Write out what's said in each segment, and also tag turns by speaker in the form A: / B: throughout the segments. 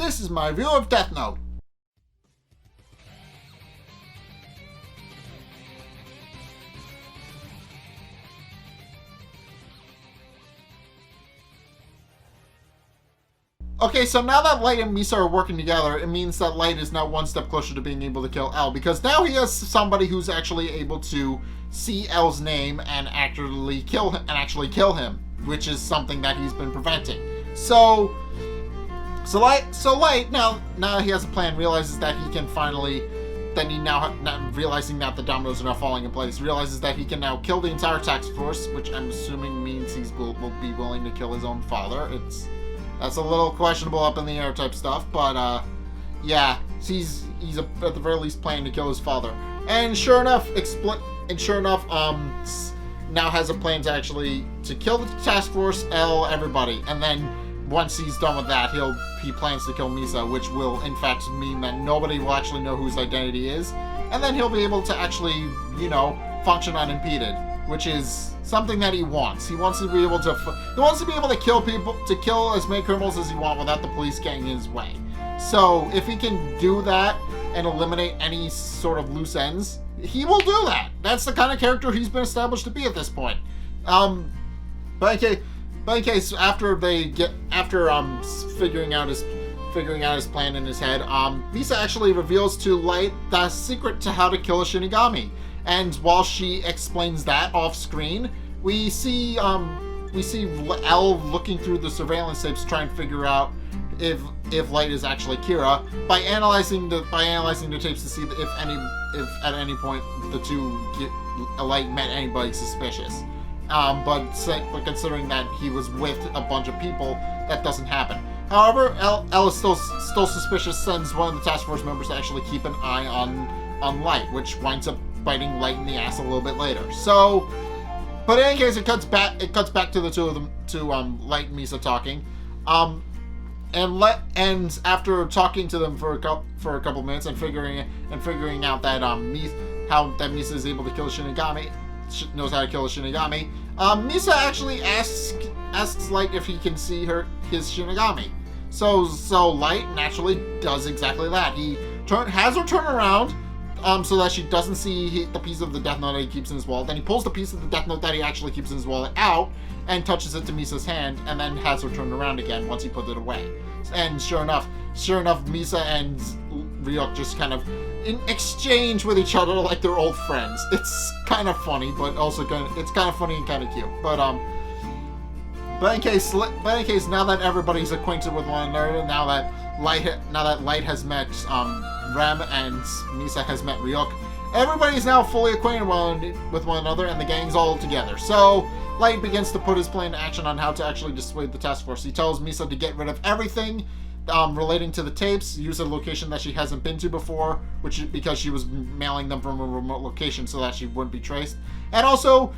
A: this is my review of Death Note. Okay, so now that Light and Misa are working together, it means that Light is now one step closer to being able to kill L, because now he has somebody who's actually able to see L's name and actually kill him, which is something that he's been preventing. So Light now he has a plan, realizes that he can finally, then he now realizing that the dominoes are now falling in place, realizes that he can now kill the entire task force, which I'm assuming means will be willing to kill his own father. That's a little questionable, up in the air type stuff, but yeah, he's at the very least planning to kill his father. And sure enough, now has a plan to kill the task force, L, everybody, and then once he's done with that, he plans to kill Misa, which will in fact mean that nobody will actually know who his identity is, and then he'll be able to actually, function unimpeded, which is something that he wants. He wants to be able to kill as many criminals as he wants without the police getting in his way. So if he can do that and eliminate any sort of loose ends, he will do that. That's the kind of character he's been established to be at this point. But in case after figuring out his plan in his head, Misa actually reveals to Light the secret to how to kill a Shinigami. And while she explains that off screen, we see L looking through the surveillance tapes, trying to figure out if Light is actually Kira by analyzing the tapes to see if at any point the two Light met anybody suspicious. But considering that he was with a bunch of people, that doesn't happen. However, L is still suspicious, sends one of the task force members to actually keep an eye on Light, which winds up biting Light in the ass a little bit later. So, but in any case, it cuts back to the two of them, to Light and Misa talking, and after talking to them for a couple minutes and figuring out that Misa is able to kill a Shinigami, knows how to kill a Shinigami, Misa actually asks Light if he can see his Shinigami. So Light naturally does exactly that. He has her turn around, so that she doesn't see the piece of the Death Note that he keeps in his wallet. Then he pulls the piece of the Death Note that he actually keeps in his wallet out and touches it to Misa's hand, and then has her turn around again once he puts it away. And sure enough, Misa and Ryuk just kind of exchange with each other like they're old friends. It's kind of funny, but also it's kind of funny and kind of cute. But in case, now that everybody's acquainted with one another, now that Light has met Rem and Misa has met Ryuk, everybody's now fully acquainted with one another, and the gang's all together. So Light begins to put his plan into action on how to actually dissuade the task force. He tells Misa to get rid of everything relating to the tapes, use a location that she hasn't been to before, because she was mailing them from a remote location so that she wouldn't be traced, and also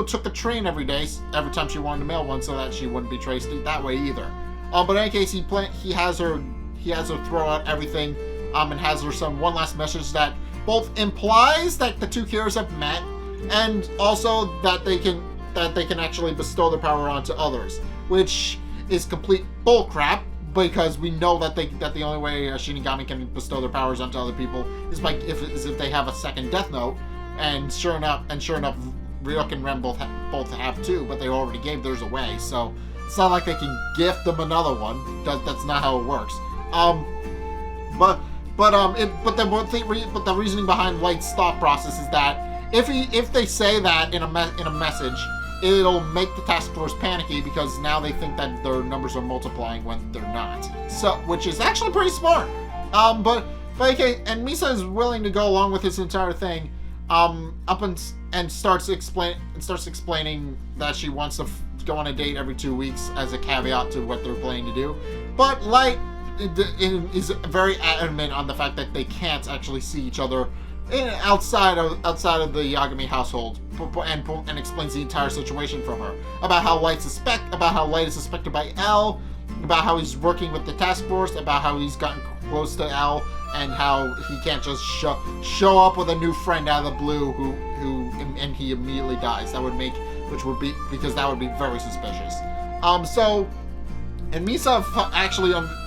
A: took the train every time she wanted to mail one so that she wouldn't be traced that way either. But in any case, he has her throw out everything, and has her send one last message that both implies that the two Kiras have met, and also that they can actually bestow their power onto others, which is complete bullcrap, because we know that the only way a Shinigami can bestow their powers onto other people is if they have a second Death Note, and sure enough, Ryuk and Ren both have two, but they already gave theirs away, so it's not like they can gift them another one. That's not how it works. But the reasoning behind Light's thought process is that if they say that in a message, it'll make the task force panicky, because now they think that their numbers are multiplying when they're not. So, which is actually pretty smart. But okay, and Misa is willing to go along with this entire thing, and starts explaining that she wants to go on a date every 2 weeks as a caveat to what they're planning to do. But Light is very adamant on the fact that they can't actually see each other outside of the Yagami household, and explains the entire situation from her about how Light is suspected by L, about how he's working with the task force, about how he's gotten close to L, and how he can't just show up with a new friend out of the blue and he immediately dies. That would be very suspicious. So And Misa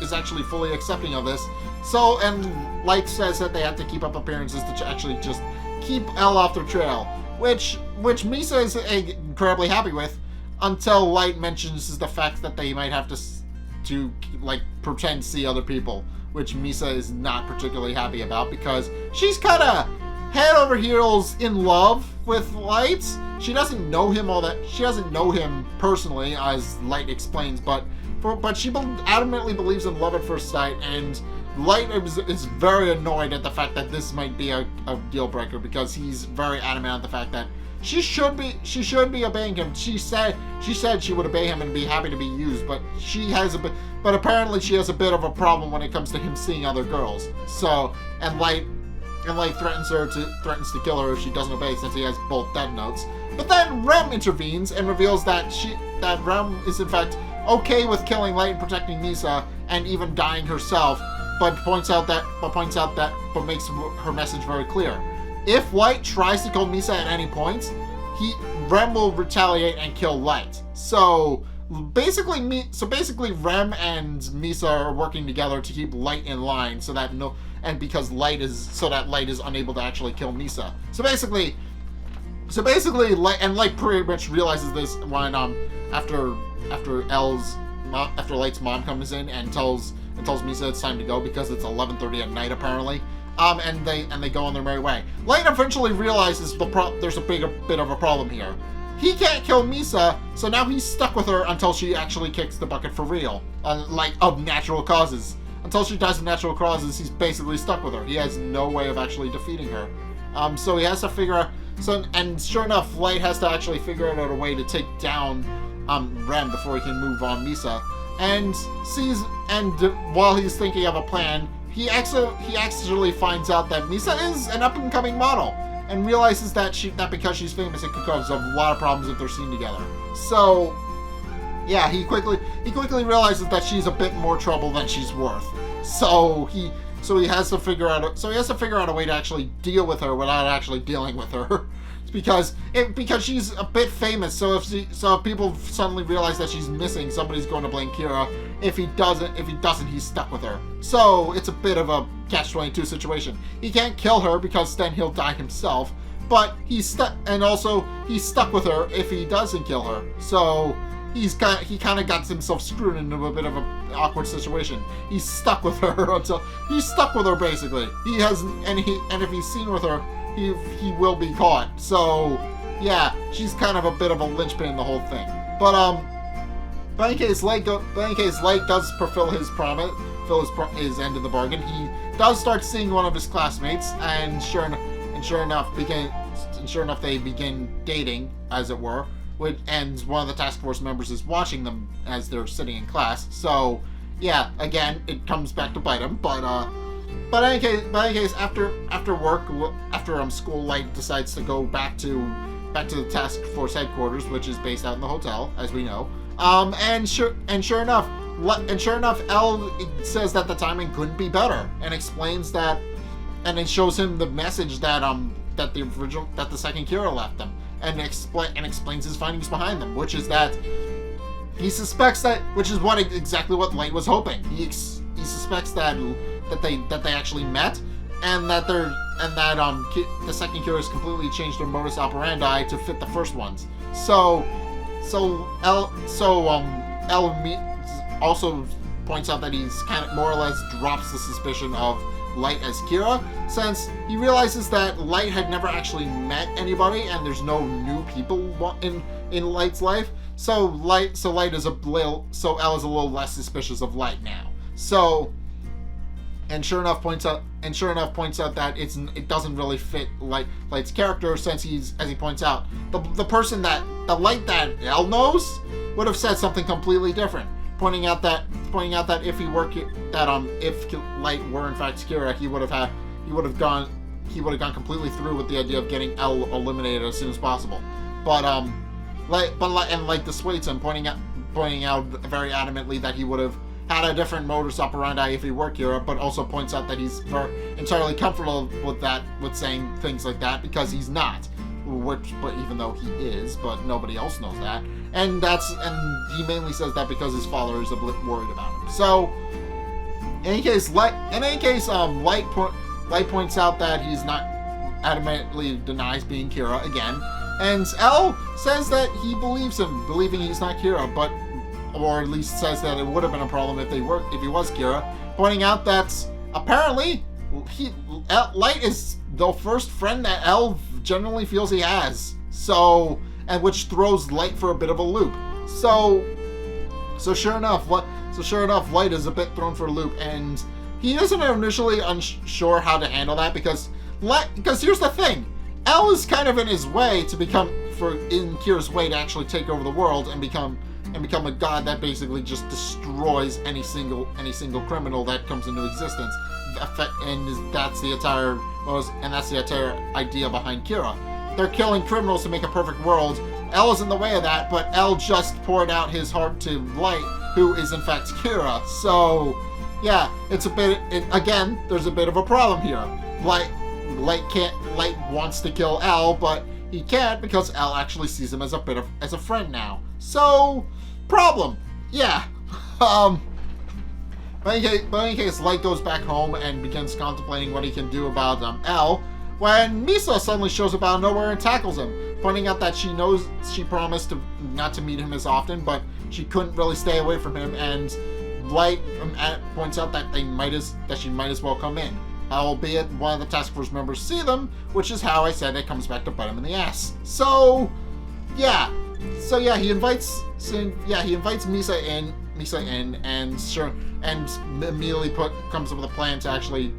A: is actually fully accepting of this. So, and Light says that they have to keep up appearances to actually just keep L off their trail, which Misa is incredibly happy with, until Light mentions the fact that they might have to like pretend to see other people, which Misa is not particularly happy about because she's kind of head over heels in love with Light. She doesn't know him She doesn't know him personally, as Light explains, but she adamantly believes in love at first sight, and Light is very annoyed at the fact that this might be a deal breaker, because he's very adamant on the fact that she should be obeying him. She said she would obey him and be happy to be used, but apparently she has a bit of a problem when it comes to him seeing other girls. So, and Light threatens to kill her if she doesn't obey, since he has both death notes. But then Rem intervenes and reveals that Rem is in fact okay with killing Light and protecting Misa, and even dying herself, but makes her message very clear. If Light tries to kill Misa at any point, Rem will retaliate and kill Light. So basically Rem and Misa are working together to keep Light in line, because Light is unable to actually kill Misa. So basically Light pretty much realizes this when after Light's mom comes in and tells Misa it's time to go, because it's 11:30 at night apparently. And they go on their merry way. Light eventually realizes there's a bit of a problem here. He can't kill Misa, so now he's stuck with her until she actually kicks the bucket for real, of natural causes. Until she dies of natural causes, he's basically stuck with her. He has no way of actually defeating her. So he has to figure out. And sure enough, Light has to actually figure out a way to take down Rem before he can move on Misa. And while he's thinking of a plan, he actually finds out that Misa is an up-and-coming model, and realizes that because she's famous, it could cause a lot of problems if they're seen together. So, yeah, he quickly realizes that she's a bit more trouble than she's worth. So he has to figure out a way to actually deal with her without actually dealing with her. Because she's a bit famous, so if people suddenly realize that she's missing, somebody's going to blame Kira. If he doesn't, he's stuck with her. So it's a bit of a catch-22 situation. He can't kill her because then he'll die himself, but he's stuck with her if he doesn't kill her. So he kind of got himself screwed into a bit of an awkward situation. He's stuck with her basically. And if he's seen with her, he will be caught. So, yeah, she's kind of a bit of a linchpin in the whole thing. But in any case, Light does fulfill his promise, his end of the bargain. He does start seeing one of his classmates, and sure enough, they begin dating, as it were. And one of the task force members is watching them as they're sitting in class. So, yeah, again, it comes back to bite him. But in any case, after school, Light decides to go back to the task force headquarters, which is based out in the hotel, as we know. And sure enough, Elle says that the timing couldn't be better, and explains that, and it shows him the message that the second Kira left them, and explains his findings behind them, which is that he suspects that, which is exactly what Light was hoping. He suspects that they actually met, and that the second Kira's completely changed their modus operandi to fit the first ones. So Elle also points out that he's kind of more or less drops the suspicion of Light as Kira, since he realizes that Light had never actually met anybody, and there's no new people in Light's life. So Elle is a little less suspicious of Light now. So. And sure enough points out that it doesn't really fit Light's character, since as he points out, the person that the Light that Elle knows would have said something completely different, pointing out that if if Light were in fact Kira, he would have gone completely through with the idea of getting Elle eliminated as soon as possible. But Light dissuades him, pointing out very adamantly that he would have had a different modus operandi if he were Kira, but also points out that he's entirely comfortable with saying things like that, because he's not. but even though he is, but nobody else knows that. And he mainly says that because his father is a bit worried about him. So, in any case, Light points out that he's not adamantly denies being Kira again, and L says that he believes him, believing he's not Kira, or at least says that it would have been a problem if he was Kira, pointing out that apparently Light is the first friend that L generally feels he has. So, and which throws Light for a bit of a loop. So sure enough, Light is a bit thrown for a loop, and he isn't initially unsure how to handle that because here's the thing, L is kind of in his way to in Kira's way to actually take over the world and become a god that basically just destroys any single criminal that comes into existence. And that's the entire idea behind Kira. They're killing criminals to make a perfect world. L is in the way of that, but L just poured out his heart to Light, who is in fact Kira. So, yeah, again, there's a bit of a problem here. Light wants to kill L, but he can't because L actually sees him as a friend now. So, problem. Yeah. But in any case, Light goes back home and begins contemplating what he can do about L, when Misa suddenly shows up out of nowhere and tackles him, pointing out that she knows she promised not to meet him as often, but she couldn't really stay away from him, and Light points out that she might as well come in, albeit one of the task force members see them, which is how I said it comes back to bite him in the ass. So yeah, he invites Misa in, and immediately comes up with a plan to actually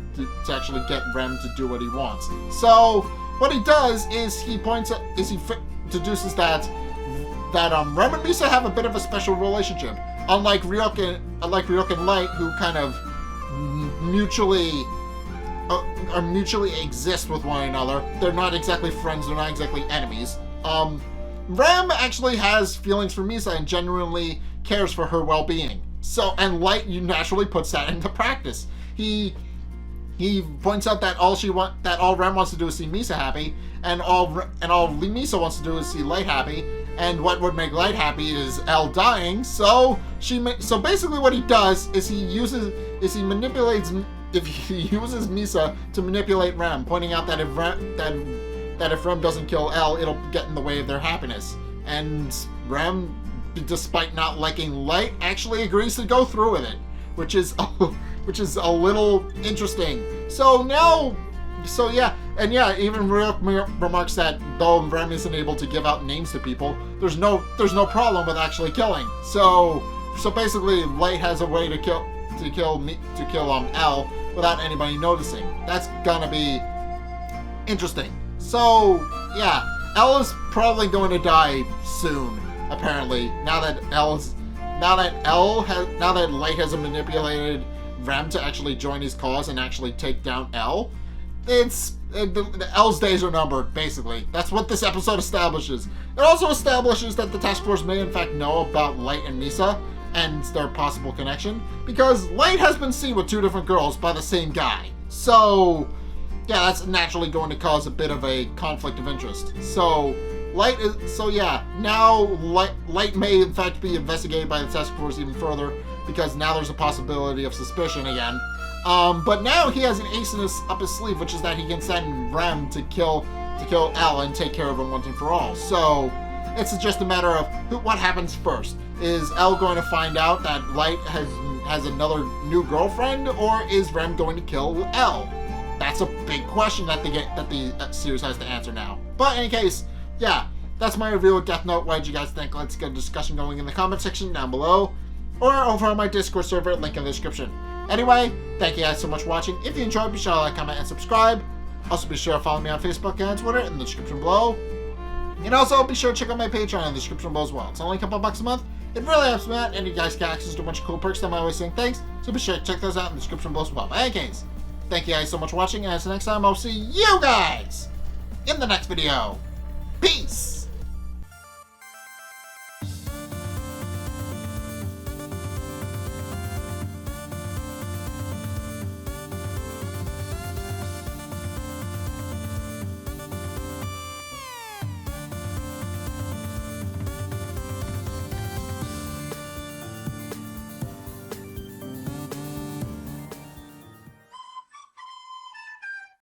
A: get Rem to do what he wants. So what he does is he deduces that Rem and Misa have a bit of a special relationship. Unlike Ryuk and Light, who kind of mutually exist with one another. They're not exactly friends. They're not exactly enemies. Rem actually has feelings for Misa and genuinely cares for her well-being. So, and Light naturally puts that into practice. He points out that all Rem wants to do is see Misa happy, and all Misa wants to do is see Light happy. And what would make Light happy is L dying. So basically, what he does is he uses Misa to manipulate Rem, pointing out that if Rem doesn't kill L, it'll get in the way of their happiness. And Rem, despite not liking Light, actually agrees to go through with it, which is a little interesting. Even Ryuk remarks that though Rem isn't able to give out names to people, there's no problem with actually killing. So basically, Light has a way to kill L without anybody noticing. That's gonna be interesting. So yeah, L is probably going to die soon. Apparently, now that Light has manipulated Rem to actually join his cause and actually take down L, L's days are numbered. Basically, that's what this episode establishes. It also establishes that the task force may in fact know about Light and Misa and their possible connection, because Light has been seen with two different girls by the same guy. So yeah, that's naturally going to cause a bit of a conflict of interest. Now Light may in fact be investigated by the task force even further, because now there's a possibility of suspicion again. But now he has an ace up his sleeve, which is that he can send Rem to kill L and take care of him once and for all. So it's just a matter of what happens first. Is L going to find out that Light has another new girlfriend, or is Rem going to kill L? That's a big question that the series has to answer now. But in any case, yeah, that's my review of Death Note. What did you guys think? Let's get a discussion going in the comment section down below, or over on my Discord server, link in the description. Anyway, thank you guys so much for watching. If you enjoyed, be sure to like, comment, and subscribe. Also, be sure to follow me on Facebook and Twitter in the description below. And also, be sure to check out my Patreon in the description below as well. It's only a couple bucks a month. It really helps me out, and you guys get access to a bunch of cool perks that I'm always saying thanks. So be sure to check those out in the description below as well. But in any case, thank you guys so much for watching, and until next time, I'll see you guys in the next video. Peace!